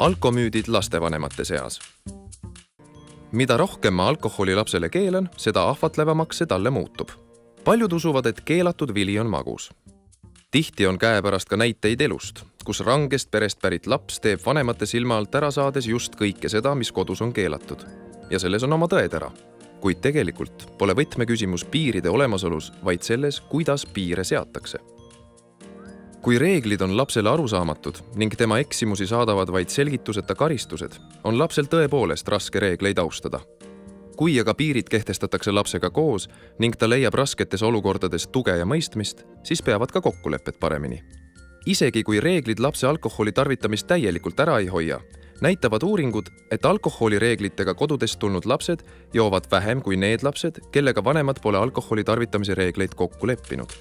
Alkomüüdid lastevanemate seas. Mida rohkem ma alkoholi lapsele keelan, seda ahvatlevamaks see talle muutub. Paljud usuvad, et keelatud vili on magus. Tihti on käepärast ka näiteid elust, kus rangest perest pärit laps teeb vanemate silma alt ära saades just kõike seda, mis kodus on keelatud. Ja selles on oma tõetera. Kuid tegelikult pole võtmeküsimus piiride olemasolus, vaid selles, kuidas piire seatakse. Kui reeglid on lapsele arusaamatud ning tema eksimusi saadavad vaid selgituseta karistused, on lapsel tõepoolest raske reegleid austada. Kui aga piirid kehtestatakse lapsega koos ning ta leiab rasketes olukordades tuge ja mõistmist, siis peavad ka kokkulepped paremini. Isegi kui reeglid lapse alkoholi tarvitamist täielikult ära ei hoia, näitavad uuringud, et alkoholireeglitega kodudest tulnud lapsed joovad vähem kui need lapsed, kellega vanemad pole alkoholi tarvitamise reegleid kokku leppinud.